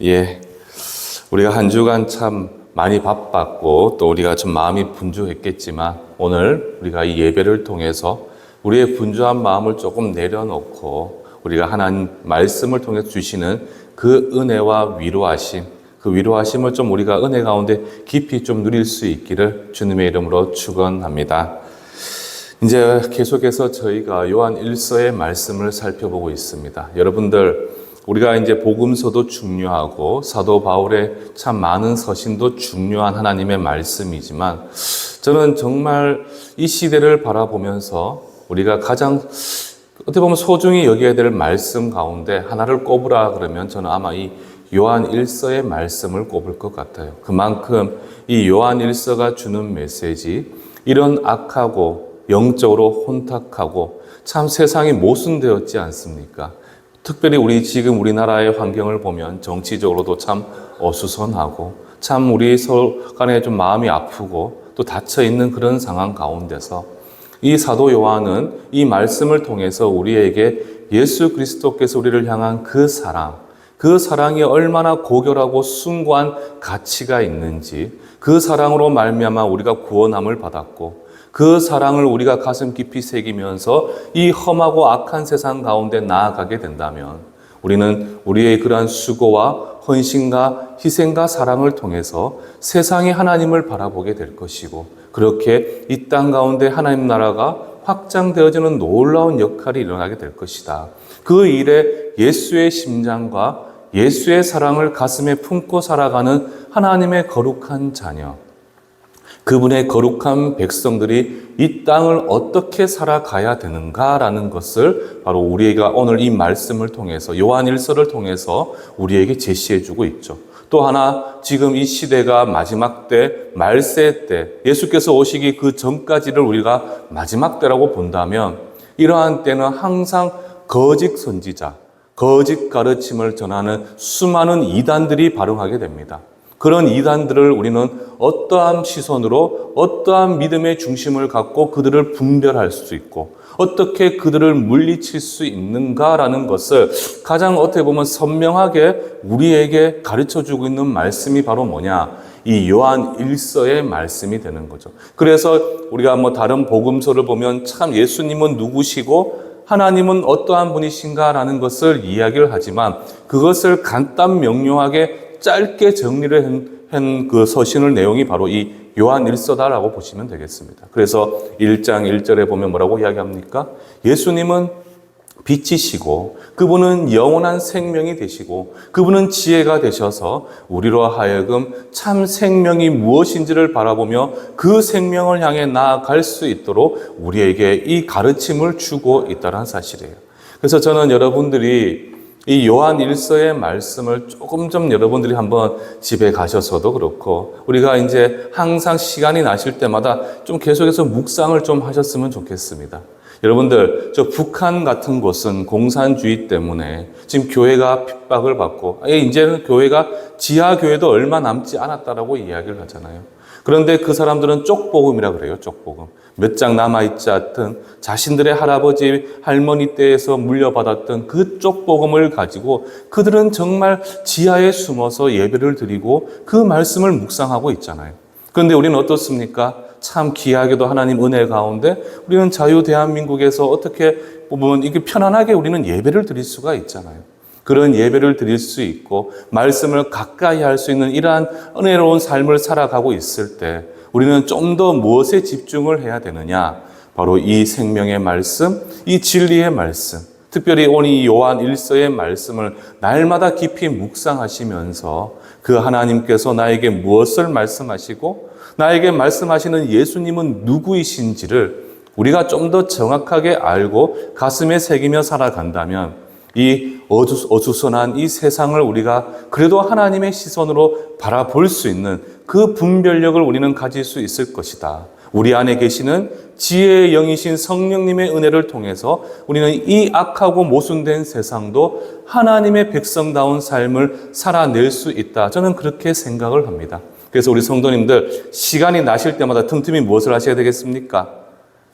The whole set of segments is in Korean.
예, 우리가 한 주간 참 많이 바빴고 또 우리가 좀 마음이 분주했겠지만 오늘 우리가 이 예배를 통해서 우리의 분주한 마음을 조금 내려놓고 우리가 하나님 말씀을 통해 주시는 그 은혜와 위로하심, 그 위로하심을 좀 우리가 은혜 가운데 깊이 좀 누릴 수 있기를 주님의 이름으로 축원합니다. 이제 계속해서 저희가 요한 1서의 말씀을 살펴보고 있습니다. 여러분들, 우리가 이제 복음서도 중요하고 사도 바울의 참 많은 서신도 중요한 하나님의 말씀이지만 저는 정말 이 시대를 바라보면서 우리가 가장 어떻게 보면 소중히 여겨야 될 말씀 가운데 하나를 꼽으라 그러면 저는 아마 이 요한 1서의 말씀을 꼽을 것 같아요. 그만큼 이 요한 1서가 주는 메시지, 이런 악하고 영적으로 혼탁하고 참 세상이 모순되었지 않습니까? 특별히 지금 우리나라의 환경을 보면 정치적으로도 참 어수선하고 참 우리 서로 간에 좀 마음이 아프고 또 닫혀있는 그런 상황 가운데서 이 사도 요한은 이 말씀을 통해서 우리에게 예수 그리스도께서 우리를 향한 그 사랑이 얼마나 고결하고 숭고한 가치가 있는지, 그 사랑으로 말미암아 우리가 구원함을 받았고 그 사랑을 우리가 가슴 깊이 새기면서 이 험하고 악한 세상 가운데 나아가게 된다면 우리는 우리의 그러한 수고와 헌신과 희생과 사랑을 통해서 세상의 하나님을 바라보게 될 것이고, 그렇게 이 땅 가운데 하나님 나라가 확장되어지는 놀라운 역할이 일어나게 될 것이다. 그 일에 예수의 심장과 예수의 사랑을 가슴에 품고 살아가는 하나님의 거룩한 자녀, 그분의 거룩한 백성들이 이 땅을 어떻게 살아가야 되는가라는 것을 바로 우리가 오늘 이 말씀을 통해서 요한 1서를 통해서 우리에게 제시해주고 있죠. 또 하나, 지금 이 시대가 마지막 때, 말세 때, 예수께서 오시기 그 전까지를 우리가 마지막 때라고 본다면 이러한 때는 항상 거짓 선지자, 거짓 가르침을 전하는 수많은 이단들이 발흥하게 됩니다. 그런 이단들을 우리는 어떠한 시선으로 어떠한 믿음의 중심을 갖고 그들을 분별할 수 있고 어떻게 그들을 물리칠 수 있는가라는 것을 가장 어떻게 보면 선명하게 우리에게 가르쳐주고 있는 말씀이 바로 뭐냐? 이 요한 1서의 말씀이 되는 거죠. 그래서 우리가 다른 복음서를 보면 참 예수님은 누구시고 하나님은 어떠한 분이신가라는 것을 이야기를 하지만 그것을 간단 명료하게 짧게 정리를 한 그 서신의 내용이 바로 이 요한 1서다라고 보시면 되겠습니다. 그래서 1장 1절에 보면 뭐라고 이야기합니까? 예수님은 빛이시고 그분은 영원한 생명이 되시고 그분은 지혜가 되셔서 우리로 하여금 참 생명이 무엇인지를 바라보며 그 생명을 향해 나아갈 수 있도록 우리에게 이 가르침을 주고 있다는 사실이에요. 그래서 저는 여러분들이 이 요한 1서의 말씀을 조금 좀 여러분들이 한번 집에 가셔서도 그렇고 우리가 이제 항상 시간이 나실 때마다 좀 계속해서 묵상을 좀 하셨으면 좋겠습니다. 여러분들, 저 북한 같은 곳은 공산주의 때문에 지금 교회가 핍박을 받고 이제는 교회가 지하교회도 얼마 남지 않았다라고 이야기를 하잖아요. 그런데 그 사람들은 쪽복음이라 그래요. 쪽복음. 몇 장 남아있지 않던 자신들의 할아버지, 할머니 때에서 물려받았던 그 쪽복음을 가지고 그들은 정말 지하에 숨어서 예배를 드리고 그 말씀을 묵상하고 있잖아요. 그런데 우리는 어떻습니까? 참 귀하게도 하나님 은혜 가운데 우리는 자유 대한민국에서 어떻게 보면 이게 편안하게 우리는 예배를 드릴 수가 있잖아요. 그런 예배를 드릴 수 있고 말씀을 가까이 할 수 있는 이러한 은혜로운 삶을 살아가고 있을 때 우리는 좀 더 무엇에 집중을 해야 되느냐? 바로 이 생명의 말씀, 이 진리의 말씀, 특별히 오늘 이 요한 1서의 말씀을 날마다 깊이 묵상하시면서 그 하나님께서 나에게 무엇을 말씀하시고 나에게 말씀하시는 예수님은 누구이신지를 우리가 좀 더 정확하게 알고 가슴에 새기며 살아간다면 이 어수선한 이 세상을 우리가 그래도 하나님의 시선으로 바라볼 수 있는 그 분별력을 우리는 가질 수 있을 것이다. 우리 안에 계시는 지혜의 영이신 성령님의 은혜를 통해서 우리는 이 악하고 모순된 세상도 하나님의 백성다운 삶을 살아낼 수 있다. 저는 그렇게 생각을 합니다. 그래서 우리 성도님들 시간이 나실 때마다 틈틈이 무엇을 하셔야 되겠습니까?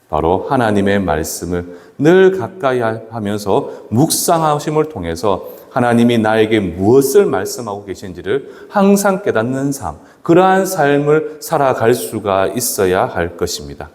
바로 하나님의 말씀을 늘 가까이 하면서 묵상하심을 통해서 하나님이 나에게 무엇을 말씀하고 계신지를 항상 깨닫는 삶, 그러한 삶을 살아갈 수가 있어야 할 것입니다.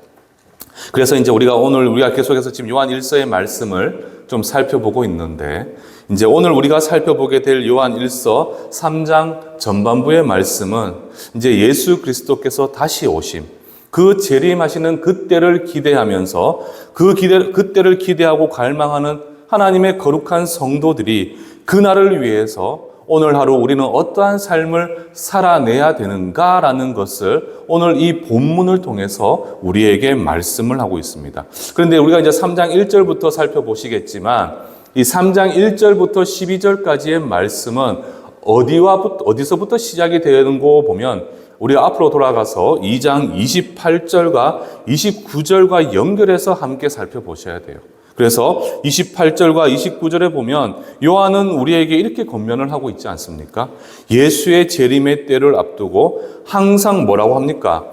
그래서 이제 우리가 계속해서 지금 요한 1서의 말씀을 좀 살펴보고 있는데, 이제 오늘 우리가 살펴보게 될 요한 1서 3장 전반부의 말씀은 이제 예수 그리스도께서 다시 오심, 그 재림하시는 그때를 기대하면서 그때를 기대하고 갈망하는 하나님의 거룩한 성도들이 그날을 위해서 오늘 하루 우리는 어떠한 삶을 살아내야 되는가라는 것을 오늘 이 본문을 통해서 우리에게 말씀을 하고 있습니다. 그런데 우리가 이제 3장 1절부터 살펴보시겠지만 이 3장 1절부터 12절까지의 말씀은 어디서부터 시작이 되는 거 보면 우리가 앞으로 돌아가서 2장 28절과 29절과 연결해서 함께 살펴보셔야 돼요. 그래서 28절과 29절에 보면 요한은 우리에게 이렇게 권면을 하고 있지 않습니까? 예수의 재림의 때를 앞두고 항상 뭐라고 합니까?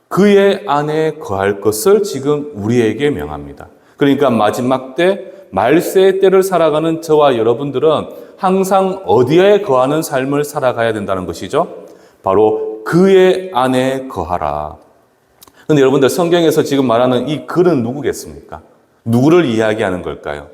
그의 안에 거할 것을 지금 우리에게 명합니다. 그러니까 마지막 때 말세의 때를 살아가는 저와 여러분들은 항상 어디에 거하는 삶을 살아가야 된다는 것이죠? 바로 그의 안에 거하라. 그런데 여러분들, 성경에서 지금 말하는 이 그는 누구겠습니까? 누구를 이야기하는 걸까요?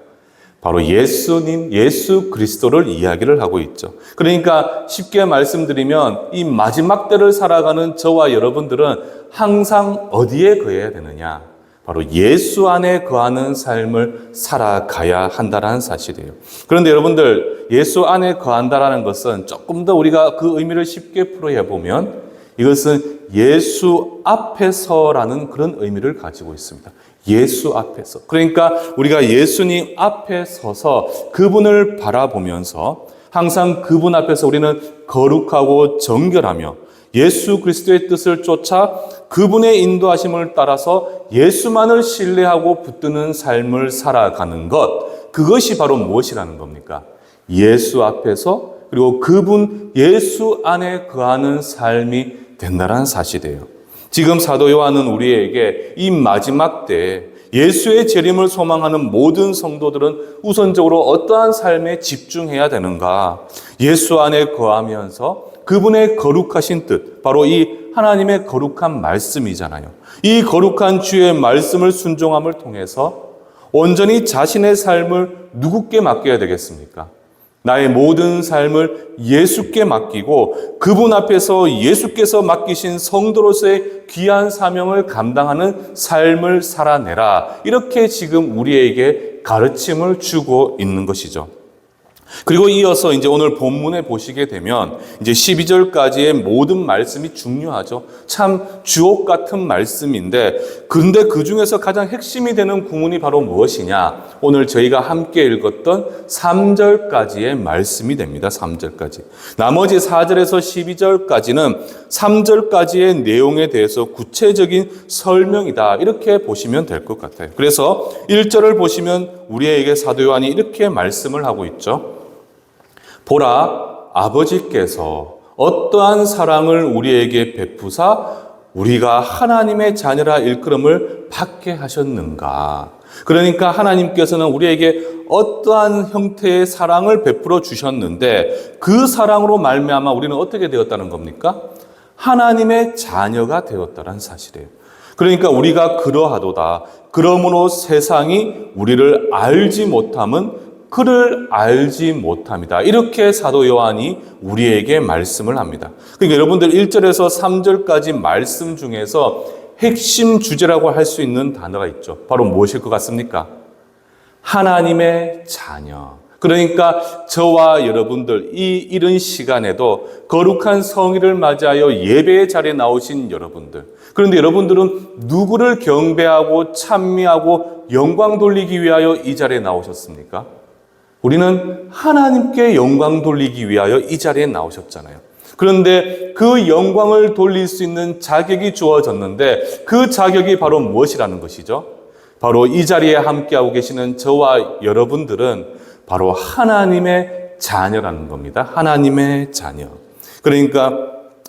바로 예수님, 예수 그리스도를 이야기를 하고 있죠. 그러니까 쉽게 말씀드리면 이 마지막 때를 살아가는 저와 여러분들은 항상 어디에 거해야 되느냐? 바로 예수 안에 거하는 삶을 살아가야 한다는 사실이에요. 그런데 여러분들, 예수 안에 거한다라는 것은 조금 더 우리가 그 의미를 쉽게 풀어야 보면 이것은 예수 앞에서라는 그런 의미를 가지고 있습니다. 예수 앞에서. 그러니까 우리가 예수님 앞에 서서 그분을 바라보면서 항상 그분 앞에서 우리는 거룩하고 정결하며 예수 그리스도의 뜻을 쫓아 그분의 인도하심을 따라서 예수만을 신뢰하고 붙드는 삶을 살아가는 것, 그것이 바로 무엇이라는 겁니까? 예수 앞에서 그리고 그분 예수 안에 거하는 삶이 된다는 사실이에요. 지금 사도 요한은 우리에게 이 마지막 때 예수의 재림을 소망하는 모든 성도들은 우선적으로 어떠한 삶에 집중해야 되는가? 예수 안에 거하면서 그분의 거룩하신 뜻, 바로 이 하나님의 거룩한 말씀이잖아요. 이 거룩한 주의 말씀을 순종함을 통해서 온전히 자신의 삶을 누구께 맡겨야 되겠습니까? 나의 모든 삶을 예수께 맡기고 그분 앞에서 예수께서 맡기신 성도로서의 귀한 사명을 감당하는 삶을 살아내라. 이렇게 지금 우리에게 가르침을 주고 있는 것이죠. 그리고 이어서 이제 오늘 본문에 보시게 되면 이제 12절까지의 모든 말씀이 중요하죠. 참 주옥 같은 말씀인데, 그런데 그 중에서 가장 핵심이 되는 구문이 바로 무엇이냐? 오늘 저희가 함께 읽었던 3절까지의 말씀이 됩니다. 3절까지. 나머지 4절에서 12절까지는 3절까지의 내용에 대해서 구체적인 설명이다. 이렇게 보시면 될 것 같아요. 그래서 1절을 보시면 우리에게 사도 요한이 이렇게 말씀을 하고 있죠. 보라, 아버지께서 어떠한 사랑을 우리에게 베푸사 우리가 하나님의 자녀라 일컬음을 받게 하셨는가. 그러니까 하나님께서는 우리에게 어떠한 형태의 사랑을 베풀어 주셨는데 그 사랑으로 말미암아 우리는 어떻게 되었다는 겁니까? 하나님의 자녀가 되었다는 사실이에요. 그러니까 우리가 그러하도다. 그러므로 세상이 우리를 알지 못함은 그를 알지 못합니다. 이렇게 사도 요한이 우리에게 말씀을 합니다. 그러니까 여러분들 1절에서 3절까지 말씀 중에서 핵심 주제라고 할 수 있는 단어가 있죠. 바로 무엇일 것 같습니까? 하나님의 자녀. 그러니까 저와 여러분들 이 이른 시간에도 거룩한 성일을 맞이하여 예배의 자리에 나오신 여러분들, 그런데 여러분들은 누구를 경배하고 찬미하고 영광 돌리기 위하여 이 자리에 나오셨습니까? 우리는 하나님께 영광 돌리기 위하여 이 자리에 나오셨잖아요. 그런데 그 영광을 돌릴 수 있는 자격이 주어졌는데 그 자격이 바로 무엇이라는 것이죠? 바로 이 자리에 함께하고 계시는 저와 여러분들은 바로 하나님의 자녀라는 겁니다. 하나님의 자녀. 그러니까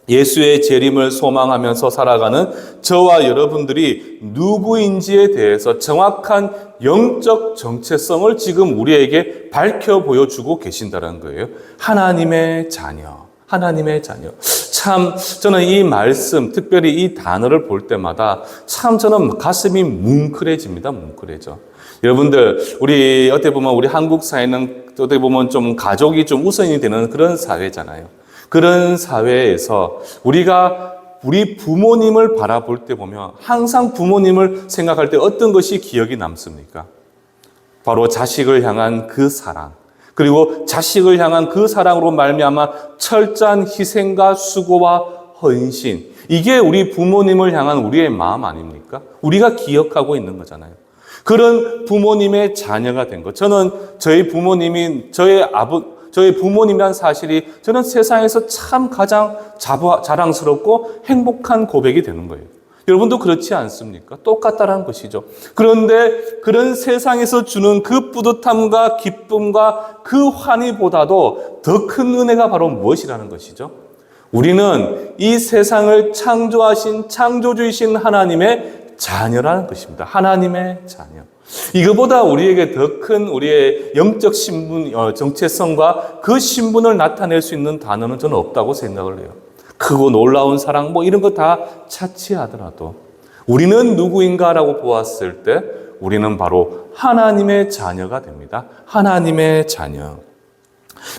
예수의 재림을 소망하면서 살아가는 저와 여러분들이 누구인지에 대해서 정확한 영적 정체성을 지금 우리에게 밝혀 보여주고 계신다는 거예요. 하나님의 자녀, 하나님의 자녀. 참 저는 이 말씀, 특별히 이 단어를 볼 때마다 참 저는 가슴이 뭉클해집니다. 뭉클해져. 여러분들, 우리 어떻게 보면 우리 한국 사회는 어떻게 보면 좀 가족이 좀 우선이 되는 그런 사회잖아요. 그런 사회에서 우리가 우리 부모님을 바라볼 때 보면 항상 부모님을 생각할 때 어떤 것이 기억이 남습니까? 바로 자식을 향한 그 사랑, 그리고 자식을 향한 그 사랑으로 말미암아 철저한 희생과 수고와 헌신, 이게 우리 부모님을 향한 우리의 마음 아닙니까? 우리가 기억하고 있는 거잖아요. 그런 부모님의 자녀가 된 것. 저는 저희 부모님이 저희 부모님이란 사실이 저는 세상에서 참 가장 자랑스럽고 행복한 고백이 되는 거예요. 여러분도 그렇지 않습니까? 똑같다라는 것이죠. 그런데 그런 세상에서 주는 그 뿌듯함과 기쁨과 그 환희보다도 더 큰 은혜가 바로 무엇이라는 것이죠? 우리는 이 세상을 창조하신 창조주이신 하나님의 자녀라는 것입니다. 하나님의 자녀. 이거보다 우리에게 더 큰 우리의 영적 신분, 정체성과 그 신분을 나타낼 수 있는 단어는 저는 없다고 생각을 해요. 크고 놀라운 사랑, 이런 거 다 차치하더라도 우리는 누구인가라고 보았을 때 우리는 바로 하나님의 자녀가 됩니다. 하나님의 자녀.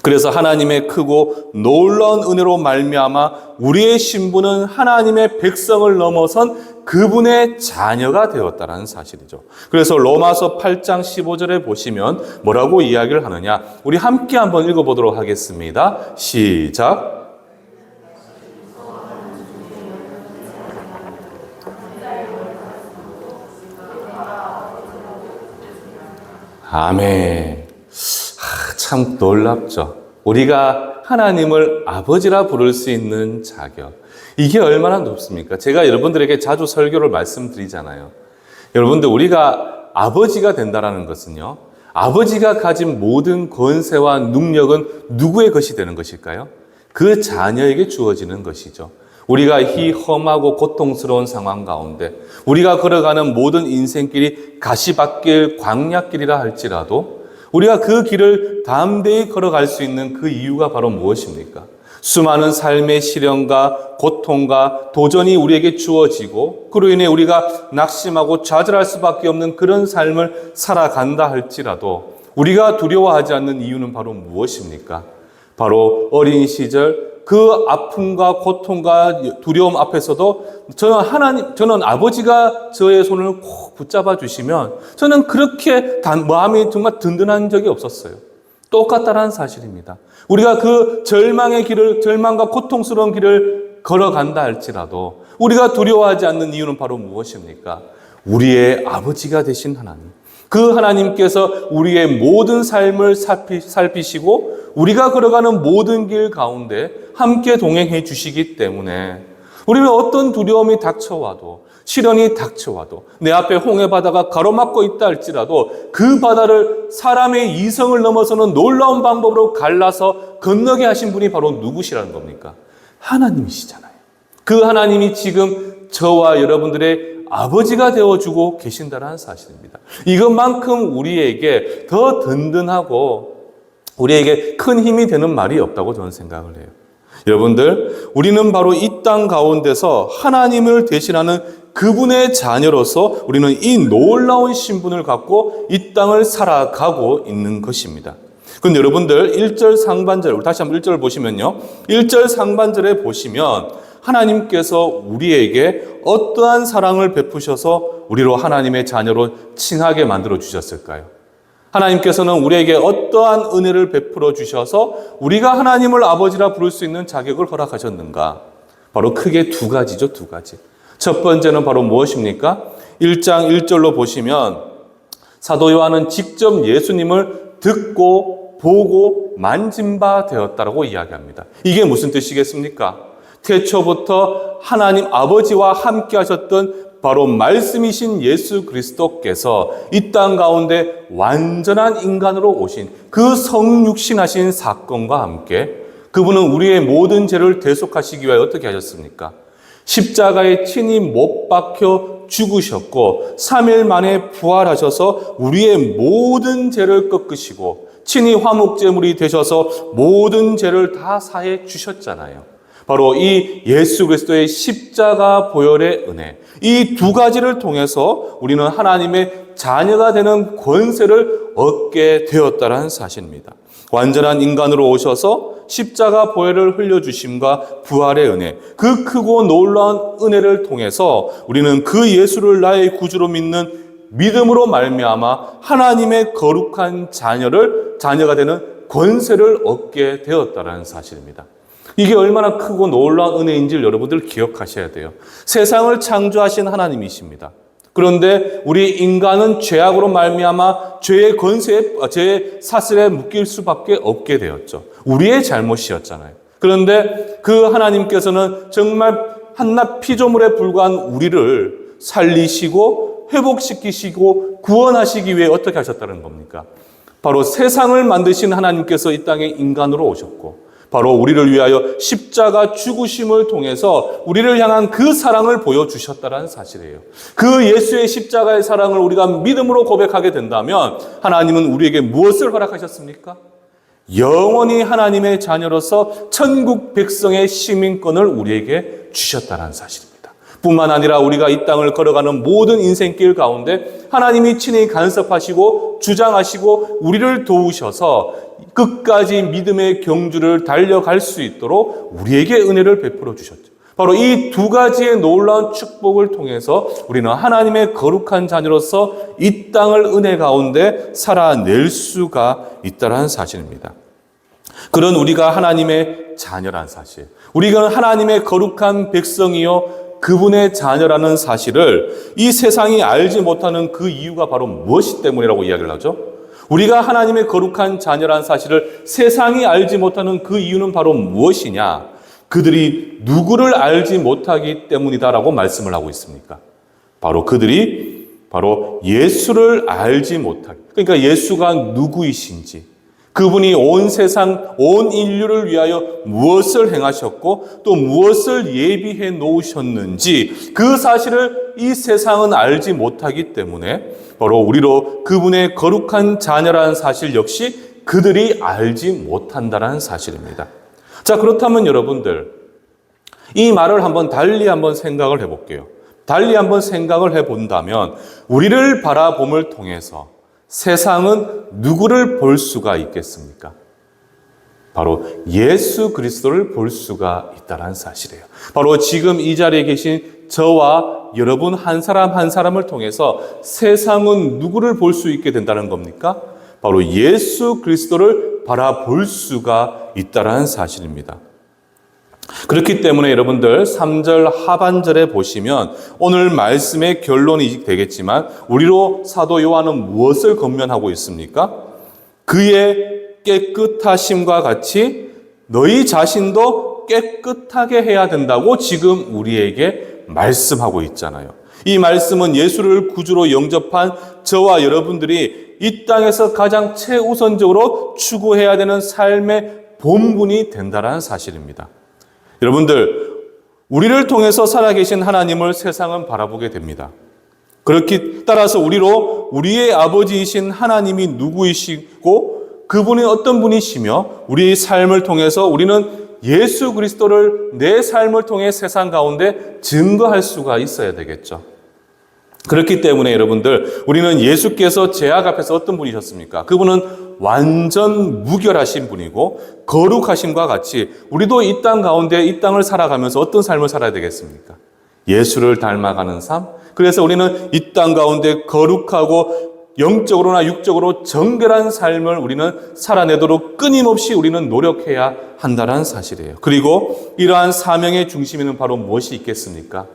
그래서 하나님의 크고 놀라운 은혜로 말미암아 우리의 신분은 하나님의 백성을 넘어선 그분의 자녀가 되었다는 사실이죠. 그래서 로마서 8장 15절에 보시면 뭐라고 이야기를 하느냐, 우리 함께 한번 읽어보도록 하겠습니다. 시작. 아멘. 참 놀랍죠. 우리가 하나님을 아버지라 부를 수 있는 자격, 이게 얼마나 높습니까? 제가 여러분들에게 자주 설교를 말씀드리잖아요. 여러분들, 우리가 아버지가 된다는 것은요, 아버지가 가진 모든 권세와 능력은 누구의 것이 되는 것일까요? 그 자녀에게 주어지는 것이죠. 우리가 이 험하고 고통스러운 상황 가운데 우리가 걸어가는 모든 인생길이 가시밭길, 광야길이라 할지라도 우리가 그 길을 담대히 걸어갈 수 있는 그 이유가 바로 무엇입니까? 수많은 삶의 시련과 고통과 도전이 우리에게 주어지고 그로 인해 우리가 낙심하고 좌절할 수밖에 없는 그런 삶을 살아간다 할지라도 우리가 두려워하지 않는 이유는 바로 무엇입니까? 바로 어린 시절 그 아픔과 고통과 두려움 앞에서도 저는 아버지가 저의 손을 꼭 붙잡아 주시면 저는 그렇게 마음이 정말 든든한 적이 없었어요. 똑같다라는 사실입니다. 우리가 그 절망과 고통스러운 길을 걸어간다 할지라도 우리가 두려워하지 않는 이유는 바로 무엇입니까? 우리의 아버지가 되신 하나님. 그 하나님께서 우리의 모든 삶을 살피시고 우리가 걸어가는 모든 길 가운데 함께 동행해 주시기 때문에 우리는 어떤 두려움이 닥쳐와도, 시련이 닥쳐와도, 내 앞에 홍해 바다가 가로막고 있다 할지라도 그 바다를 사람의 이성을 넘어서는 놀라운 방법으로 갈라서 건너게 하신 분이 바로 누구시라는 겁니까? 하나님이시잖아요. 그 하나님이 지금 저와 여러분들의 아버지가 되어주고 계신다는 사실입니다. 이것만큼 우리에게 더 든든하고 우리에게 큰 힘이 되는 말이 없다고 저는 생각을 해요. 여러분들, 우리는 바로 이 땅 가운데서 하나님을 대신하는 그분의 자녀로서 우리는 이 놀라운 신분을 갖고 이 땅을 살아가고 있는 것입니다. 그런데 여러분들 1절 상반절, 다시 한번 1절을 보시면요. 1절 상반절에 보시면 하나님께서 우리에게 어떠한 사랑을 베푸셔서 우리로 하나님의 자녀로 칭하게 만들어 주셨을까요? 하나님께서는 우리에게 어떠한 은혜를 베풀어 주셔서 우리가 하나님을 아버지라 부를 수 있는 자격을 허락하셨는가? 바로 크게 두 가지죠, 두 가지. 첫 번째는 바로 무엇입니까? 1장 1절로 보시면 사도 요한은 직접 예수님을 듣고 보고 만진 바 되었다라고 이야기합니다. 이게 무슨 뜻이겠습니까? 태초부터 하나님 아버지와 함께 하셨던 바로 말씀이신 예수 그리스도께서 이 땅 가운데 완전한 인간으로 오신 그 성육신하신 사건과 함께 그분은 우리의 모든 죄를 대속하시기 위하여 어떻게 하셨습니까? 십자가에 친히 못 박혀 죽으셨고 3일 만에 부활하셔서 우리의 모든 죄를 꺾으시고 친히 화목제물이 되셔서 모든 죄를 다 사해 주셨잖아요. 바로 이 예수 그리스도의 십자가 보혈의 은혜, 이 두 가지를 통해서 우리는 하나님의 자녀가 되는 권세를 얻게 되었다는 사실입니다. 완전한 인간으로 오셔서 십자가 보혈을 흘려주심과 부활의 은혜, 그 크고 놀라운 은혜를 통해서 우리는 그 예수를 나의 구주로 믿는 믿음으로 말미암아 하나님의 거룩한 자녀가 되는 권세를 얻게 되었다는 사실입니다. 이게 얼마나 크고 놀라운 은혜인지를 여러분들 기억하셔야 돼요. 세상을 창조하신 하나님이십니다. 그런데 우리 인간은 죄악으로 말미암아 죄의 죄의 사슬에 묶일 수밖에 없게 되었죠. 우리의 잘못이었잖아요. 그런데 그 하나님께서는 정말 한낱 피조물에 불과한 우리를 살리시고 회복시키시고 구원하시기 위해 어떻게 하셨다는 겁니까? 바로 세상을 만드신 하나님께서 이 땅에 인간으로 오셨고 바로 우리를 위하여 십자가 죽으심을 통해서 우리를 향한 그 사랑을 보여주셨다는 사실이에요. 그 예수의 십자가의 사랑을 우리가 믿음으로 고백하게 된다면 하나님은 우리에게 무엇을 허락하셨습니까? 영원히 하나님의 자녀로서 천국 백성의 시민권을 우리에게 주셨다는 사실입니다. 뿐만 아니라 우리가 이 땅을 걸어가는 모든 인생길 가운데 하나님이 친히 간섭하시고 주장하시고 우리를 도우셔서 끝까지 믿음의 경주를 달려갈 수 있도록 우리에게 은혜를 베풀어 주셨죠. 바로 이 두 가지의 놀라운 축복을 통해서 우리는 하나님의 거룩한 자녀로서 이 땅을 은혜 가운데 살아낼 수가 있다는 사실입니다. 그런 우리가 하나님의 자녀란 사실, 우리가 하나님의 거룩한 백성이요 그분의 자녀라는 사실을 이 세상이 알지 못하는 그 이유가 바로 무엇이 때문이라고 이야기를 하죠? 우리가 하나님의 거룩한 자녀라는 사실을 세상이 알지 못하는 그 이유는 바로 무엇이냐? 그들이 누구를 알지 못하기 때문이다라고 말씀을 하고 있습니까? 그들이 예수를 알지 못하기. 그러니까 예수가 누구이신지, 그분이 온 세상, 온 인류를 위하여 무엇을 행하셨고 또 무엇을 예비해 놓으셨는지 그 사실을 이 세상은 알지 못하기 때문에 바로 우리로 그분의 거룩한 자녀라는 사실 역시 그들이 알지 못한다는 사실입니다. 자, 그렇다면 여러분들 이 말을 달리 한번 생각을 해볼게요. 달리 한번 생각을 해본다면 우리를 바라봄을 통해서 세상은 누구를 볼 수가 있겠습니까? 바로 예수 그리스도를 볼 수가 있다는 사실이에요. 바로 지금 이 자리에 계신 저와 여러분 한 사람 한 사람을 통해서 세상은 누구를 볼 수 있게 된다는 겁니까? 바로 예수 그리스도를 바라볼 수가 있다는 사실입니다. 그렇기 때문에 여러분들 3절 하반절에 보시면 오늘 말씀의 결론이 되겠지만 우리로 사도 요한은 무엇을 권면하고 있습니까? 그의 깨끗하심과 같이 너희 자신도 깨끗하게 해야 된다고 지금 우리에게 말씀하고 있잖아요. 이 말씀은 예수를 구주로 영접한 저와 여러분들이 이 땅에서 가장 최우선적으로 추구해야 되는 삶의 본분이 된다는 사실입니다. 여러분들, 우리를 통해서 살아계신 하나님을 세상은 바라보게 됩니다. 그렇기 따라서 우리의 아버지이신 하나님이 누구이시고 그분이 어떤 분이시며 우리의 삶을 통해서 우리는 예수 그리스도를 내 삶을 통해 세상 가운데 증거할 수가 있어야 되겠죠. 그렇기 때문에 여러분들, 우리는 예수께서 죄악 앞에서 어떤 분이셨습니까? 그분은 완전 무결하신 분이고 거룩하심과 같이 우리도 이 땅 가운데 이 땅을 살아가면서 어떤 삶을 살아야 되겠습니까? 예수를 닮아가는 삶. 그래서 우리는 이 땅 가운데 거룩하고 영적으로나 육적으로 정결한 삶을 우리는 살아내도록 끊임없이 우리는 노력해야 한다는 사실이에요. 그리고 이러한 사명의 중심에는 바로 무엇이 있겠습니까?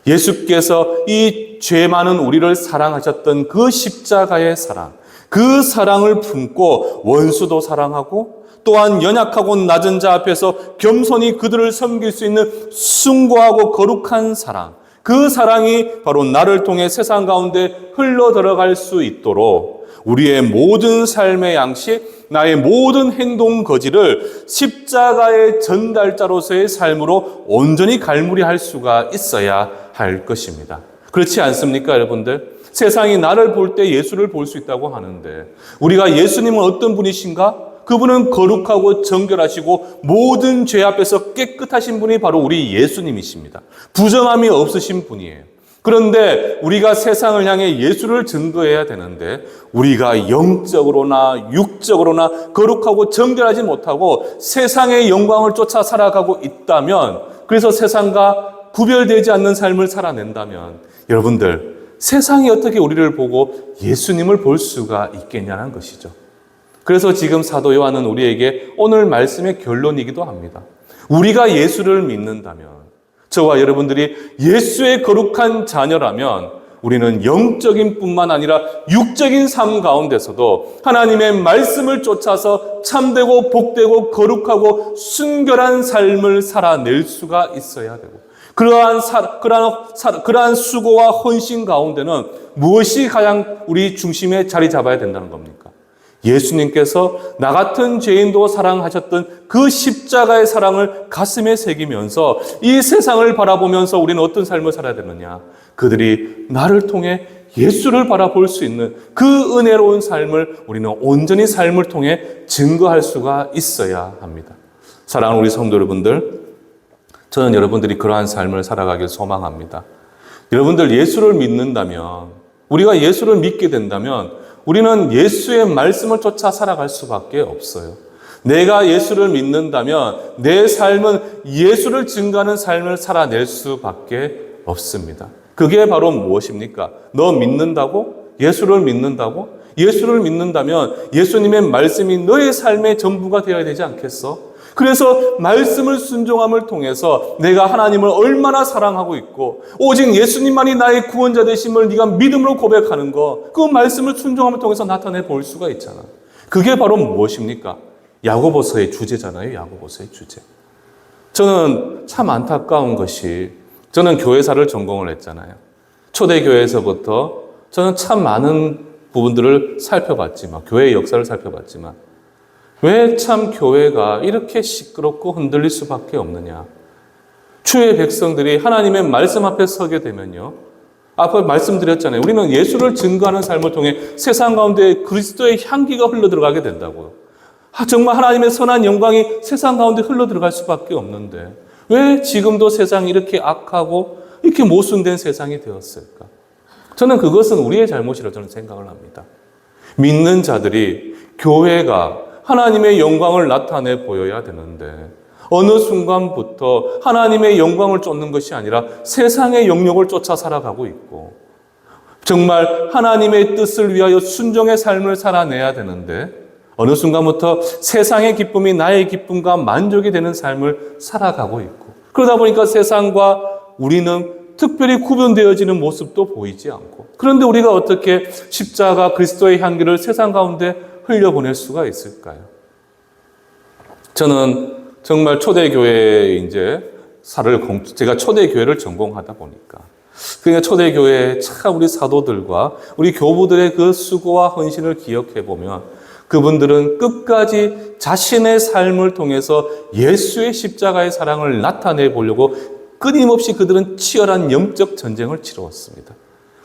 예수께서 이 죄 많은 우리를 사랑하셨던 그 십자가의 사랑, 그 사랑을 품고 원수도 사랑하고 또한 연약하고 낮은 자 앞에서 겸손히 그들을 섬길 수 있는 숭고하고 거룩한 사랑, 그 사랑이 바로 나를 통해 세상 가운데 흘러 들어갈 수 있도록 우리의 모든 삶의 양식, 나의 모든 행동 거지를 십자가의 전달자로서의 삶으로 온전히 갈무리할 수가 있어야 할 것입니다. 그렇지 않습니까, 여러분들? 세상이 나를 볼 때 예수를 볼 수 있다고 하는데 우리가 예수님은 어떤 분이신가? 그분은 거룩하고 정결하시고 모든 죄 앞에서 깨끗하신 분이 바로 우리 예수님이십니다. 부정함이 없으신 분이에요. 그런데 우리가 세상을 향해 예수를 증거해야 되는데 우리가 영적으로나 육적으로나 거룩하고 정결하지 못하고 세상의 영광을 쫓아 살아가고 있다면, 그래서 세상과 구별되지 않는 삶을 살아낸다면 여러분들, 세상이 어떻게 우리를 보고 예수님을 볼 수가 있겠냐는 것이죠. 그래서 지금 사도 요한은 우리에게 오늘 말씀의 결론이기도 합니다. 우리가 예수를 믿는다면, 저와 여러분들이 예수의 거룩한 자녀라면 우리는 영적인 뿐만 아니라 육적인 삶 가운데서도 하나님의 말씀을 쫓아서 참되고 복되고 거룩하고 순결한 삶을 살아낼 수가 있어야 되고, 그러한 수고와 헌신 가운데는 무엇이 가장 우리 중심에 자리 잡아야 된다는 겁니까? 예수님께서 나 같은 죄인도 사랑하셨던 그 십자가의 사랑을 가슴에 새기면서 이 세상을 바라보면서 우리는 어떤 삶을 살아야 되느냐? 그들이 나를 통해 예수를 바라볼 수 있는 그 은혜로운 삶을 우리는 온전히 삶을 통해 증거할 수가 있어야 합니다. 사랑하는 우리 성도 여러분들, 저는 여러분들이 그러한 삶을 살아가길 소망합니다. 여러분들 예수를 믿는다면, 우리가 예수를 믿게 된다면 우리는 예수의 말씀을 쫓아 살아갈 수밖에 없어요. 내가 예수를 믿는다면 내 삶은 예수를 증거하는 삶을 살아낼 수밖에 없습니다. 그게 바로 무엇입니까? 너 믿는다고? 예수를 믿는다고? 예수를 믿는다면 예수님의 말씀이 너의 삶의 전부가 되어야 되지 않겠어? 그래서 말씀을 순종함을 통해서 내가 하나님을 얼마나 사랑하고 있고 오직 예수님만이 나의 구원자 되심을 네가 믿음으로 고백하는 거, 그 말씀을 순종함을 통해서 나타내 볼 수가 있잖아. 그게 바로 무엇입니까? 야고보서의 주제잖아요. 야고보서의 주제. 저는 참 안타까운 것이, 저는 교회사를 전공을 했잖아요. 초대교회에서부터 저는 참 많은 부분들을 살펴봤지만, 교회의 역사를 살펴봤지만 왜 참 교회가 이렇게 시끄럽고 흔들릴 수밖에 없느냐? 주의 백성들이 하나님의 말씀 앞에 서게 되면요, 아까 말씀드렸잖아요. 우리는 예수를 증거하는 삶을 통해 세상 가운데 그리스도의 향기가 흘러들어가게 된다고요. 정말 하나님의 선한 영광이 세상 가운데 흘러들어갈 수밖에 없는데 왜 지금도 세상이 이렇게 악하고 이렇게 모순된 세상이 되었을까? 저는 그것은 우리의 잘못이라고 저는 생각을 합니다. 믿는 자들이, 교회가 하나님의 영광을 나타내 보여야 되는데 어느 순간부터 하나님의 영광을 쫓는 것이 아니라 세상의 영역을 쫓아 살아가고 있고, 정말 하나님의 뜻을 위하여 순종의 삶을 살아내야 되는데 어느 순간부터 세상의 기쁨이 나의 기쁨과 만족이 되는 삶을 살아가고 있고, 그러다 보니까 세상과 우리는 특별히 구분되어지는 모습도 보이지 않고, 그런데 우리가 어떻게 십자가 그리스도의 향기를 세상 가운데 흘려보낼 수가 있을까요? 저는 정말 초대교회에 제가 초대교회를 전공하다 보니까, 그러니까 초대교회 참 우리 사도들과 우리 교부들의 그 수고와 헌신을 기억해 보면 그분들은 끝까지 자신의 삶을 통해서 예수의 십자가의 사랑을 나타내 보려고 끊임없이 그들은 치열한 영적 전쟁을 치러왔습니다.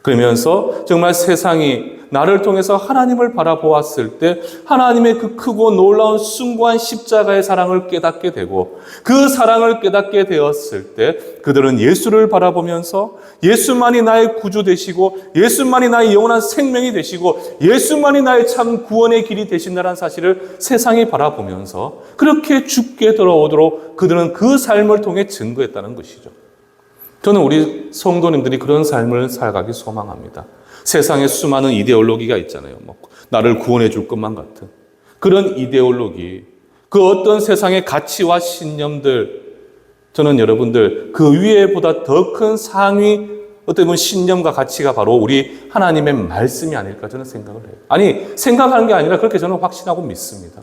그러면서 정말 세상이 나를 통해서 하나님을 바라보았을 때 하나님의 그 크고 놀라운 숭고한 십자가의 사랑을 깨닫게 되고, 그 사랑을 깨닫게 되었을 때 그들은 예수를 바라보면서 예수만이 나의 구주 되시고 예수만이 나의 영원한 생명이 되시고 예수만이 나의 참 구원의 길이 되신다는 사실을 세상이 바라보면서 그렇게 죽게 돌아오도록 그들은 그 삶을 통해 증거했다는 것이죠. 저는 우리 성도님들이 그런 삶을 살아가기 소망합니다. 세상에 수많은 이데올로기가 있잖아요. 나를 구원해 줄 것만 같은 그런 이데올로기, 그 어떤 세상의 가치와 신념들, 저는 여러분들 그 위에보다 더 큰 상위 어떻게 보면 신념과 가치가 바로 우리 하나님의 말씀이 아닐까 저는 생각을 해요. 아니, 생각하는 게 아니라 그렇게 저는 확신하고 믿습니다.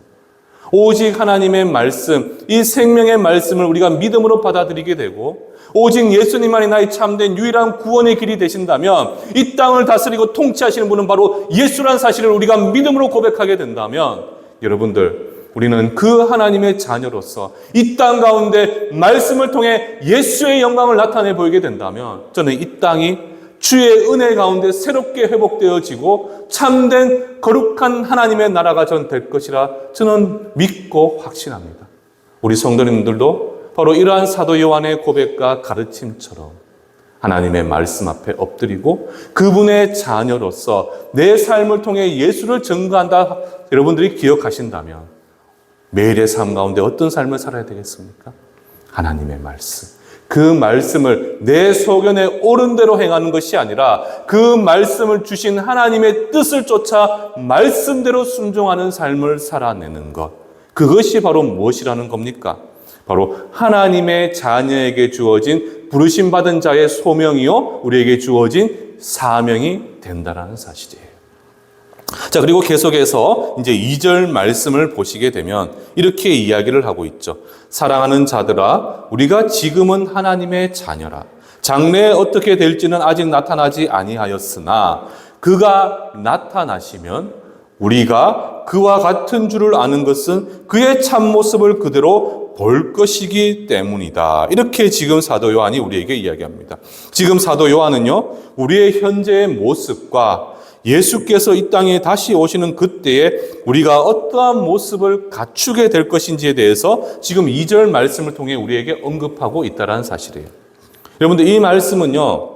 오직 하나님의 말씀, 이 생명의 말씀을 우리가 믿음으로 받아들이게 되고, 오직 예수님만이 나의 참된 유일한 구원의 길이 되신다면, 이 땅을 다스리고 통치하시는 분은 바로 예수라는 사실을 우리가 믿음으로 고백하게 된다면, 여러분들, 우리는 그 하나님의 자녀로서 이 땅 가운데 말씀을 통해 예수의 영광을 나타내 보이게 된다면 저는 이 땅이 주의 은혜 가운데 새롭게 회복되어지고 참된 거룩한 하나님의 나라가 전 될 것이라 저는 믿고 확신합니다. 우리 성도님들도 바로 이러한 사도 요한의 고백과 가르침처럼 하나님의 말씀 앞에 엎드리고 그분의 자녀로서 내 삶을 통해 예수를 증거한다 여러분들이 기억하신다면 매일의 삶 가운데 어떤 삶을 살아야 되겠습니까? 하나님의 말씀. 그 말씀을 내 소견에 옳은 대로 행하는 것이 아니라 그 말씀을 주신 하나님의 뜻을 쫓아 말씀대로 순종하는 삶을 살아내는 것. 그것이 바로 무엇이라는 겁니까? 바로 하나님의 자녀에게 주어진 부르심받은 자의 소명이요 우리에게 주어진 사명이 된다는 사실이에요. 자, 그리고 계속해서 이제 2절 말씀을 보시게 되면 이렇게 이야기를 하고 있죠. 사랑하는 자들아, 우리가 지금은 하나님의 자녀라. 장래에 어떻게 될지는 아직 나타나지 아니하였으나 그가 나타나시면 우리가 그와 같은 줄을 아는 것은 그의 참모습을 그대로 볼 것이기 때문이다. 이렇게 지금 사도 요한이 우리에게 이야기합니다. 지금 사도 요한은요, 우리의 현재의 모습과 예수께서 이 땅에 다시 오시는 그때에 우리가 어떠한 모습을 갖추게 될 것인지에 대해서 지금 2절 말씀을 통해 우리에게 언급하고 있다는 사실이에요. 여러분들, 이 말씀은요,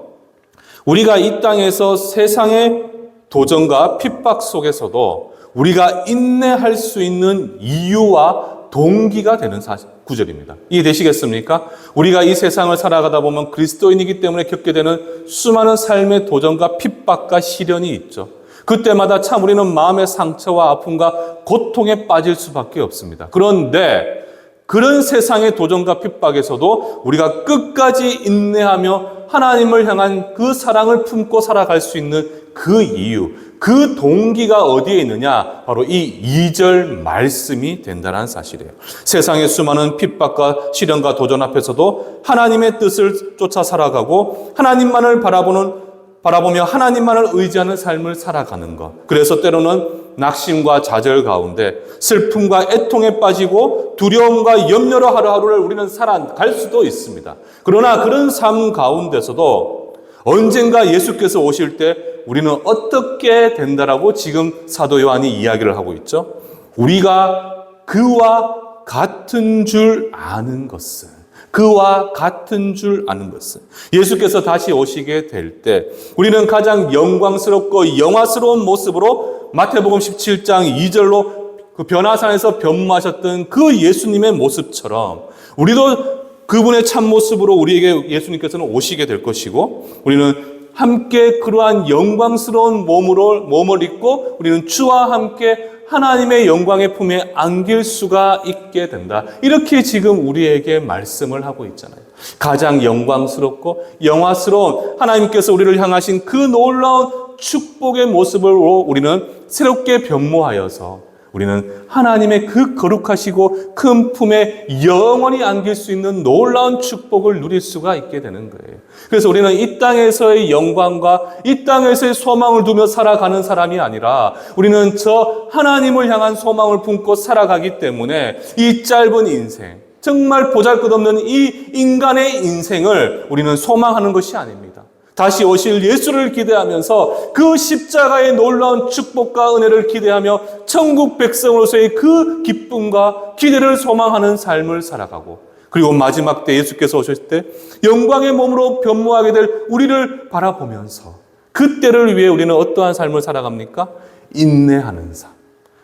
우리가 이 땅에서 세상의 도전과 핍박 속에서도 우리가 인내할 수 있는 이유와 동기가 되는 구절입니다. 이해되시겠습니까? 우리가 이 세상을 살아가다 보면 그리스도인이기 때문에 겪게 되는 수많은 삶의 도전과 핍박과 시련이 있죠. 그때마다 참 우리는 마음의 상처와 아픔과 고통에 빠질 수밖에 없습니다. 그런데 그런 세상의 도전과 핍박에서도 우리가 끝까지 인내하며 하나님을 향한 그 사랑을 품고 살아갈 수 있는 그 이유, 그 동기가 어디에 있느냐? 바로 이 2절 말씀이 된다는 사실이에요. 세상의 수많은 핍박과 시련과 도전 앞에서도 하나님의 뜻을 쫓아 살아가고 하나님만을 바라보며 하나님만을 의지하는 삶을 살아가는 것. 그래서 때로는 낙심과 좌절 가운데 슬픔과 애통에 빠지고 두려움과 염려로 하루하루를 우리는 살아갈 수도 있습니다. 그러나 그런 삶 가운데서도 언젠가 예수께서 오실 때 우리는 어떻게 된다라고 지금 사도 요한이 이야기를 하고 있죠. 우리가 그와 같은 줄 아는 것은, 그와 같은 줄 아는 것은, 예수께서 다시 오시게 될 때 우리는 가장 영광스럽고 영화스러운 모습으로 마태복음 17장 2절로 그 변화산에서 변모하셨던 그 예수님의 모습처럼 우리도 그분의 참모습으로 우리에게 예수님께서는 오시게 될 것이고, 우리는 함께 그러한 영광스러운 몸을 입고 우리는 주와 함께 하나님의 영광의 품에 안길 수가 있게 된다. 이렇게 지금 우리에게 말씀을 하고 있잖아요. 가장 영광스럽고 영화스러운 하나님께서 우리를 향하신 그 놀라운 축복의 모습으로 우리는 새롭게 변모하여서 우리는 하나님의 그 거룩하시고 큰 품에 영원히 안길 수 있는 놀라운 축복을 누릴 수가 있게 되는 거예요. 그래서 우리는 이 땅에서의 영광과 이 땅에서의 소망을 두며 살아가는 사람이 아니라 우리는 저 하나님을 향한 소망을 품고 살아가기 때문에 이 짧은 인생, 정말 보잘것없는 이 인간의 인생을 우리는 소망하는 것이 아닙니다. 다시 오실 예수를 기대하면서 그 십자가의 놀라운 축복과 은혜를 기대하며 천국 백성으로서의 그 기쁨과 기대를 소망하는 삶을 살아가고, 그리고 마지막 때 예수께서 오실 때 영광의 몸으로 변모하게 될 우리를 바라보면서 그때를 위해 우리는 어떠한 삶을 살아갑니까? 인내하는 삶.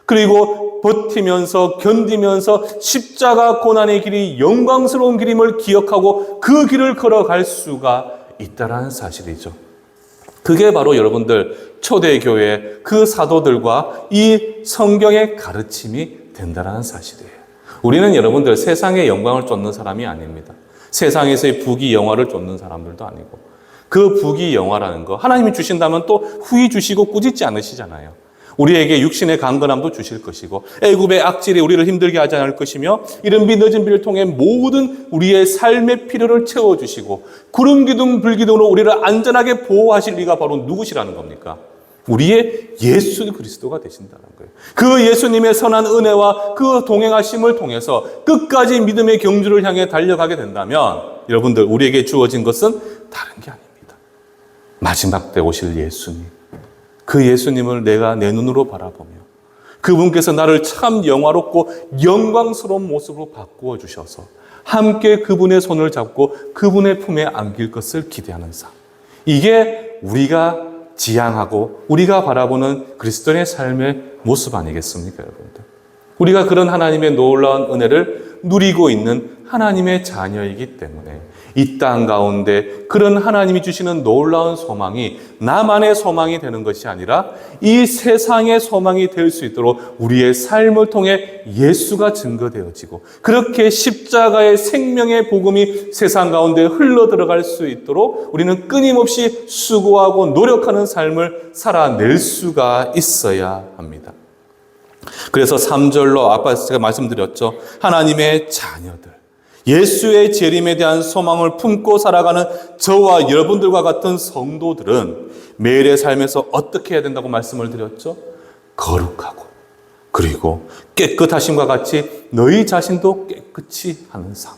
그리고 버티면서 견디면서 십자가 고난의 길이 영광스러운 길임을 기억하고 그 길을 걸어갈 수가 있다라는 사실이죠. 그게 바로 여러분들 초대교회 그 사도들과 이 성경의 가르침이 된다라는 사실이에요. 우리는 여러분들 세상의 영광을 쫓는 사람이 아닙니다. 세상에서의 부귀 영화를 쫓는 사람들도 아니고, 그 부귀 영화라는 거 하나님이 주신다면 또 후히 주시고 꾸짖지 않으시잖아요. 우리에게 육신의 강건함도 주실 것이고 애굽의 악질이 우리를 힘들게 하지 않을 것이며 이른 비 늦은 비를 통해 모든 우리의 삶의 필요를 채워주시고 구름 기둥 불 기둥으로 우리를 안전하게 보호하실 리가 바로 누구시라는 겁니까? 우리의 예수 그리스도가 되신다는 거예요. 그 예수님의 선한 은혜와 그 동행하심을 통해서 끝까지 믿음의 경주를 향해 달려가게 된다면 여러분들, 우리에게 주어진 것은 다른 게 아닙니다. 마지막 때 오실 예수님, 그 예수님을 내가 내 눈으로 바라보며 그분께서 나를 참 영화롭고 영광스러운 모습으로 바꾸어 주셔서 함께 그분의 손을 잡고 그분의 품에 안길 것을 기대하는 삶, 이게 우리가 지향하고 우리가 바라보는 그리스도인의 삶의 모습 아니겠습니까, 여러분들? 우리가 그런 하나님의 놀라운 은혜를 누리고 있는 하나님의 자녀이기 때문에 이 땅 가운데 그런 하나님이 주시는 놀라운 소망이 나만의 소망이 되는 것이 아니라 이 세상의 소망이 될 수 있도록 우리의 삶을 통해 예수가 증거되어지고 그렇게 십자가의 생명의 복음이 세상 가운데 흘러들어갈 수 있도록 우리는 끊임없이 수고하고 노력하는 삶을 살아낼 수가 있어야 합니다. 그래서 3절로 아까 제가 말씀드렸죠. 하나님의 자녀들, 예수의 재림에 대한 소망을 품고 살아가는 저와 여러분들과 같은 성도들은 매일의 삶에서 어떻게 해야 된다고 말씀을 드렸죠? 거룩하고 그리고 깨끗하심과 같이 너희 자신도 깨끗이 하는 삶,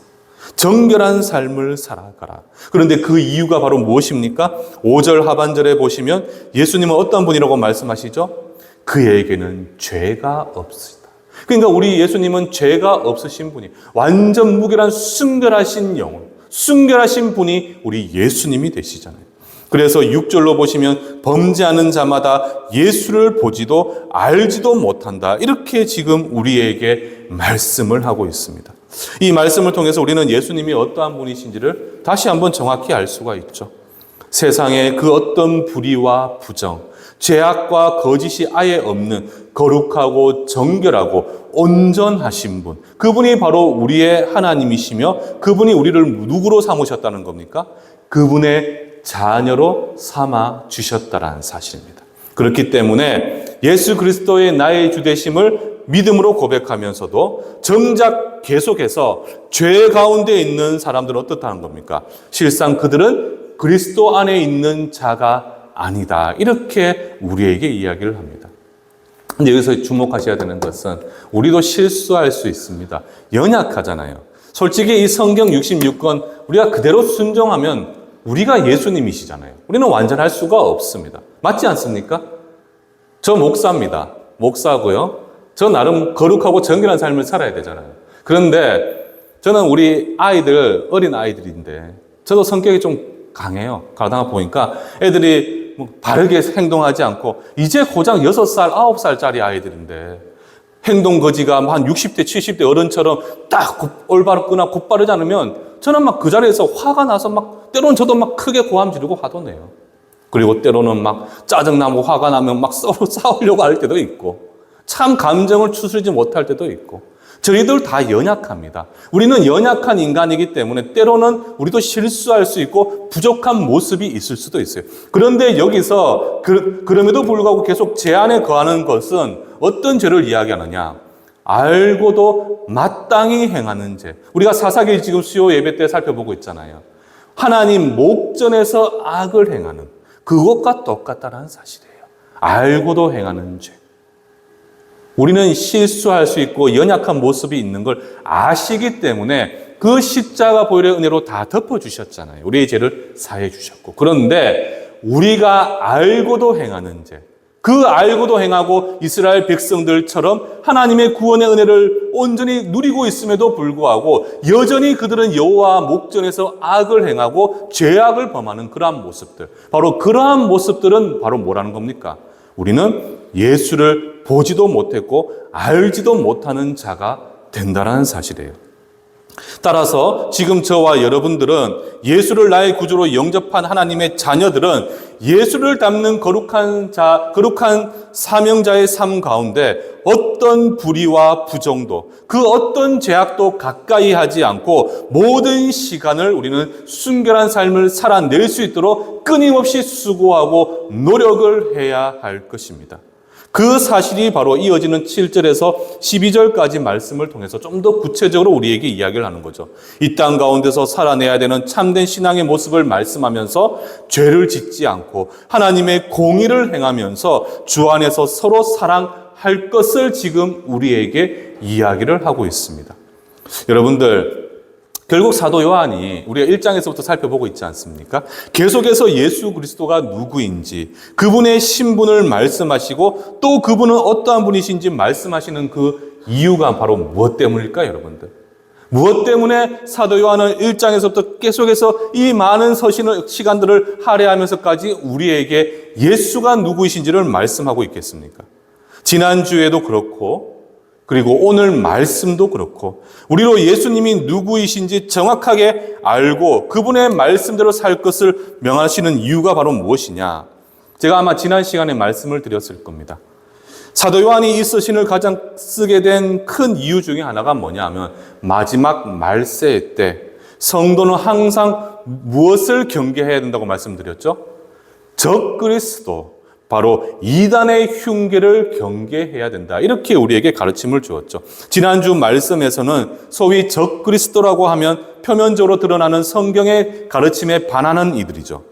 정결한 삶을 살아가라. 그런데 그 이유가 바로 무엇입니까? 5절 하반절에 보시면 예수님은 어떤 분이라고 말씀하시죠? 그에게는 죄가 없으시다. 그러니까 우리 예수님은 죄가 없으신 분이, 완전 무결한 순결하신 영혼, 순결하신 분이 우리 예수님이 되시잖아요. 그래서 6절로 보시면 범죄하는 자마다 예수를 보지도 알지도 못한다, 이렇게 지금 우리에게 말씀을 하고 있습니다. 이 말씀을 통해서 우리는 예수님이 어떠한 분이신지를 다시 한번 정확히 알 수가 있죠. 세상에 그 어떤 불의와 부정, 죄악과 거짓이 아예 없는 거룩하고 정결하고 온전하신 분, 그분이 바로 우리의 하나님이시며 그분이 우리를 누구로 삼으셨다는 겁니까? 그분의 자녀로 삼아 주셨다는 사실입니다. 그렇기 때문에 예수 그리스도의 나의 주 되심을 믿음으로 고백하면서도 정작 계속해서 죄 가운데 있는 사람들은 어떻다는 겁니까? 실상 그들은 그리스도 안에 있는 자가 아니다, 이렇게 우리에게 이야기를 합니다. 근데 여기서 주목하셔야 되는 것은 우리도 실수할 수 있습니다. 연약하잖아요. 솔직히 이 성경 66권 우리가 그대로 순종하면 우리가 예수님이시잖아요. 우리는 완전할 수가 없습니다. 맞지 않습니까? 저 목사입니다. 목사고요. 저 나름 거룩하고 정결한 삶을 살아야 되잖아요. 그런데 저는 우리 아이들, 어린 아이들인데 저도 성격이 좀 강해요. 가다가 보니까 애들이 바르게 행동하지 않고 이제 고작 6살, 9살짜리 아이들인데 행동 거지가 한 60대, 70대 어른처럼 딱 올바르거나 곧바르지 않으면 저는 막 그 자리에서 화가 나서 막 때로는 저도 막 크게 고함 지르고 화도 내요. 그리고 때로는 막 짜증나고 화가 나면 막 싸우려고 할 때도 있고 참 감정을 추스르지 못할 때도 있고 저희들 다 연약합니다. 우리는 연약한 인간이기 때문에 때로는 우리도 실수할 수 있고 부족한 모습이 있을 수도 있어요. 그런데 여기서 그럼에도 불구하고 계속 죄 안에 거하는 것은 어떤 죄를 이야기하느냐? 알고도 마땅히 행하는 죄. 우리가 사사기 지금 수요 예배 때 살펴보고 있잖아요. 하나님 목전에서 악을 행하는 그것과 똑같다는 사실이에요. 알고도 행하는 죄. 우리는 실수할 수 있고 연약한 모습이 있는 걸 아시기 때문에 그 십자가 보혈의 은혜로 다 덮어주셨잖아요. 우리의 죄를 사해 주셨고. 그런데 우리가 알고도 행하는 죄, 그 알고도 행하고 이스라엘 백성들처럼 하나님의 구원의 은혜를 온전히 누리고 있음에도 불구하고 여전히 그들은 여호와 목전에서 악을 행하고 죄악을 범하는 그러한 모습들, 바로 그러한 모습들은 바로 뭐라는 겁니까? 우리는 예수를 보지도 못했고 알지도 못하는 자가 된다는 사실이에요. 따라서 지금 저와 여러분들은 예수를 나의 구주로 영접한 하나님의 자녀들은 예수를 닮는 거룩한 사명자의 삶 가운데 어떤 불의와 부정도, 그 어떤 죄악도 가까이 하지 않고 모든 시간을 우리는 순결한 삶을 살아낼 수 있도록 끊임없이 수고하고 노력을 해야 할 것입니다. 그 사실이 바로 이어지는 7절에서 12절까지 말씀을 통해서 좀 더 구체적으로 우리에게 이야기를 하는 거죠. 이 땅 가운데서 살아내야 되는 참된 신앙의 모습을 말씀하면서 죄를 짓지 않고 하나님의 공의를 행하면서 주 안에서 서로 사랑할 것을 지금 우리에게 이야기를 하고 있습니다. 여러분들, 결국 사도 요한이 우리가 1장에서부터 살펴보고 있지 않습니까? 계속해서 예수 그리스도가 누구인지, 그분의 신분을 말씀하시고 또 그분은 어떠한 분이신지 말씀하시는 그 이유가 바로 무엇 때문일까요, 여러분들? 무엇 때문에 사도 요한은 1장에서부터 계속해서 이 많은 시간들을 할애하면서까지 우리에게 예수가 누구이신지를 말씀하고 있겠습니까? 지난주에도 그렇고 그리고 오늘 말씀도 그렇고 우리로 예수님이 누구이신지 정확하게 알고 그분의 말씀대로 살 것을 명하시는 이유가 바로 무엇이냐? 제가 아마 지난 시간에 말씀을 드렸을 겁니다. 사도 요한이 이 서신을 가장 쓰게 된 큰 이유 중에 하나가 뭐냐 하면 마지막 말세 때 성도는 항상 무엇을 경계해야 된다고 말씀드렸죠? 적그리스도, 바로 이단의 흉계를 경계해야 된다. 이렇게 우리에게 가르침을 주었죠. 지난주 말씀에서는 소위 적그리스도라고 하면 표면적으로 드러나는 성경의 가르침에 반하는 이들이죠.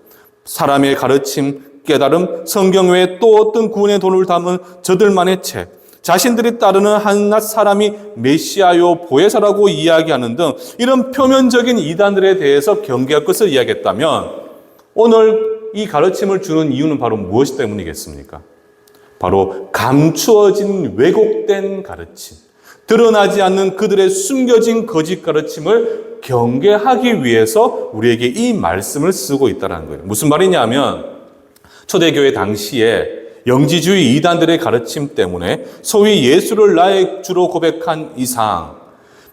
사람의 가르침, 깨달음, 성경 외에 또 어떤 구원의 도를 담은 저들만의 책, 자신들이 따르는 한낱 사람이 메시아요 보혜사라고 이야기하는 등 이런 표면적인 이단들에 대해서 경계할 것을 이야기했다면 오늘 이 가르침을 주는 이유는 바로 무엇 때문이겠습니까? 바로 감추어진 왜곡된 가르침, 드러나지 않는 그들의 숨겨진 거짓 가르침을 경계하기 위해서 우리에게 이 말씀을 쓰고 있다는 거예요. 무슨 말이냐면 초대교회 당시에 영지주의 이단들의 가르침 때문에 소위 예수를 나의 주로 고백한 이상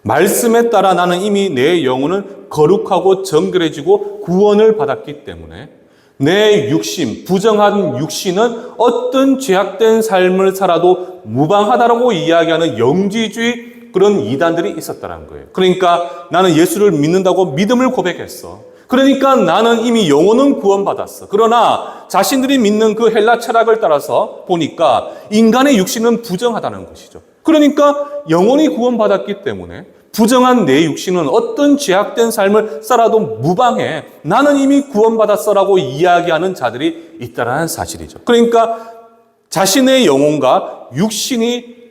말씀에 따라 나는 이미 내 영혼은 거룩하고 정결해지고 구원을 받았기 때문에 내 육신, 부정한 육신은 어떤 죄악된 삶을 살아도 무방하다라고 이야기하는 영지주의 그런 이단들이 있었다는 거예요. 그러니까 나는 예수를 믿는다고 믿음을 고백했어. 그러니까 나는 이미 영혼은 구원받았어. 그러나 자신들이 믿는 그 헬라 철학을 따라서 보니까 인간의 육신은 부정하다는 것이죠. 그러니까 영혼이 구원받았기 때문에 부정한 내 육신은 어떤 죄악된 삶을 살아도 무방해. 나는 이미 구원받았어라고 이야기하는 자들이 있다는 사실이죠. 그러니까 자신의 영혼과 육신이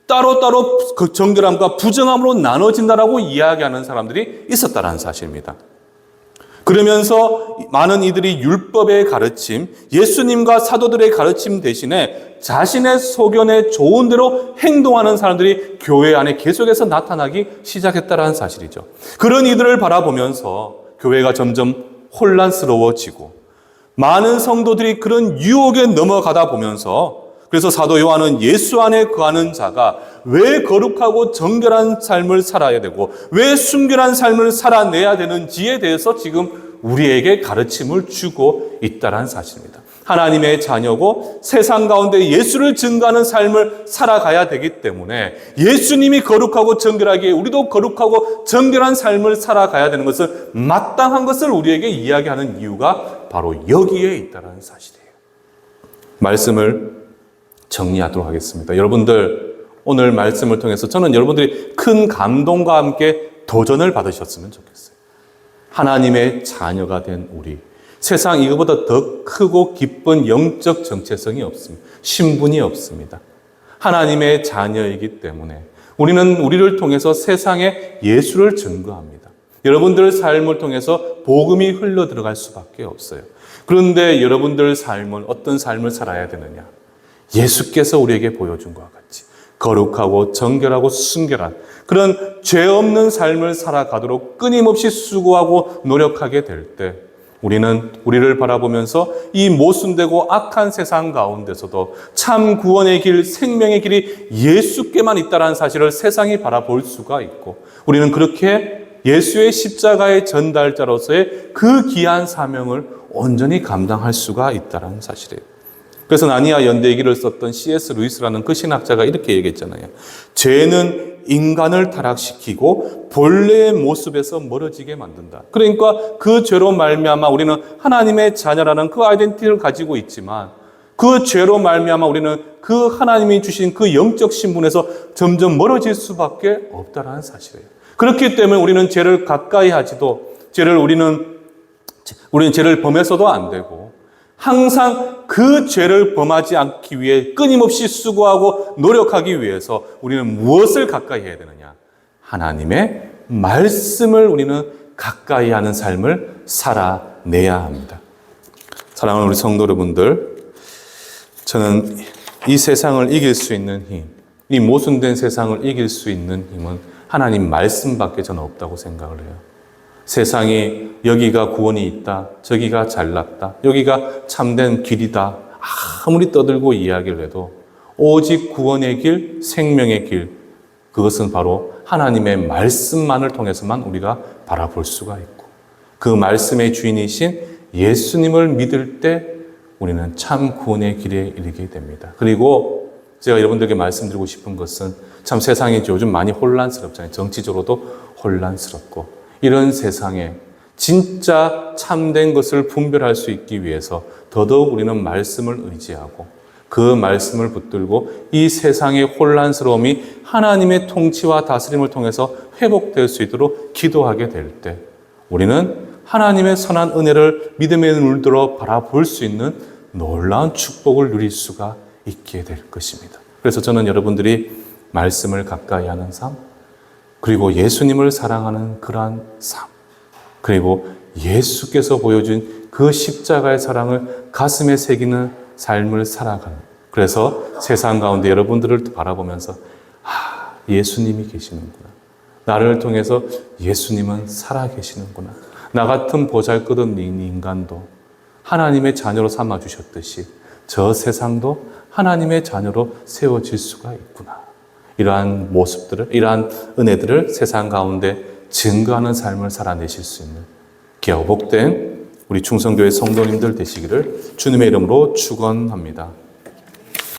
따로따로 그 정결함과 부정함으로 나눠진다라고 이야기하는 사람들이 있었다는 사실입니다. 그러면서 많은 이들이 율법의 가르침, 예수님과 사도들의 가르침 대신에 자신의 소견에 좋은 대로 행동하는 사람들이 교회 안에 계속해서 나타나기 시작했다는 사실이죠. 그런 이들을 바라보면서 교회가 점점 혼란스러워지고 많은 성도들이 그런 유혹에 넘어가다 보면서 그래서 사도 요한은 예수 안에 거하는 자가 왜 거룩하고 정결한 삶을 살아야 되고 왜 순결한 삶을 살아내야 되는지에 대해서 지금 우리에게 가르침을 주고 있다는 사실입니다. 하나님의 자녀고 세상 가운데 예수를 증거하는 삶을 살아가야 되기 때문에 예수님이 거룩하고 정결하기에 우리도 거룩하고 정결한 삶을 살아가야 되는 것을 마땅한 것을 우리에게 이야기하는 이유가 바로 여기에 있다는 사실이에요. 말씀을 정리하도록 하겠습니다. 여러분들 오늘 말씀을 통해서 저는 여러분들이 큰 감동과 함께 도전을 받으셨으면 좋겠어요. 하나님의 자녀가 된 우리, 세상 이거보다 더 크고 기쁜 영적 정체성이 없습니다. 신분이 없습니다. 하나님의 자녀이기 때문에 우리는 우리를 통해서 세상에 예수를 증거합니다. 여러분들 삶을 통해서 복음이 흘러 들어갈 수밖에 없어요. 그런데 여러분들 삶은 어떤 삶을 살아야 되느냐? 예수께서 우리에게 보여준 것과 같이 거룩하고 정결하고 순결한 그런 죄 없는 삶을 살아가도록 끊임없이 수고하고 노력하게 될 때 우리는 우리를 바라보면서 이 모순되고 악한 세상 가운데서도 참 구원의 길, 생명의 길이 예수께만 있다는 사실을 세상이 바라볼 수가 있고 우리는 그렇게 예수의 십자가의 전달자로서의 그 귀한 사명을 온전히 감당할 수가 있다는 사실이에요. 그래서 나니아 연대기를 썼던 C.S. 루이스라는 그 신학자가 이렇게 얘기했잖아요. 죄는 인간을 타락시키고 본래의 모습에서 멀어지게 만든다. 그러니까 그 죄로 말미암아 우리는 하나님의 자녀라는 그 아이덴티티를 가지고 있지만 그 죄로 말미암아 우리는 그 하나님이 주신 그 영적 신분에서 점점 멀어질 수밖에 없다라는 사실이에요. 그렇기 때문에 우리는 죄를 가까이 하지도 우리는 죄를 범해서도 안 되고 항상 그 죄를 범하지 않기 위해 끊임없이 수고하고 노력하기 위해서 우리는 무엇을 가까이 해야 되느냐? 하나님의 말씀을 우리는 가까이 하는 삶을 살아내야 합니다. 사랑하는 우리 성도 여러분들, 저는 이 세상을 이길 수 있는 힘, 이 모순된 세상을 이길 수 있는 힘은 하나님 말씀밖에 저는 없다고 생각을 해요. 세상이 여기가 구원이 있다, 저기가 잘났다, 여기가 참된 길이다 아무리 떠들고 이야기를 해도 오직 구원의 길, 생명의 길, 그것은 바로 하나님의 말씀만을 통해서만 우리가 바라볼 수가 있고 그 말씀의 주인이신 예수님을 믿을 때 우리는 참 구원의 길에 이르게 됩니다. 그리고 제가 여러분들에게 말씀드리고 싶은 것은 참 세상이 요즘 많이 혼란스럽잖아요. 정치적으로도 혼란스럽고 이런 세상에 진짜 참된 것을 분별할 수 있기 위해서 더더욱 우리는 말씀을 의지하고 그 말씀을 붙들고 이 세상의 혼란스러움이 하나님의 통치와 다스림을 통해서 회복될 수 있도록 기도하게 될 때 우리는 하나님의 선한 은혜를 믿음의 눈을 들어 바라볼 수 있는 놀라운 축복을 누릴 수가 있게 될 것입니다. 그래서 저는 여러분들이 말씀을 가까이 하는 삶, 그리고 예수님을 사랑하는 그러한 삶, 그리고 예수께서 보여준 그 십자가의 사랑을 가슴에 새기는 삶을 살아가는, 그래서 세상 가운데 여러분들을 바라보면서 예수님이 계시는구나, 나를 통해서 예수님은 살아계시는구나, 나 같은 보잘것없는 인간도 하나님의 자녀로 삼아주셨듯이 저 세상도 하나님의 자녀로 세워질 수가 있구나, 이러한 모습들을, 이러한 은혜들을 세상 가운데 증거하는 삶을 살아내실 수 있는 기업복된 우리 충성교회 성도님들 되시기를 주님의 이름으로 축원합니다.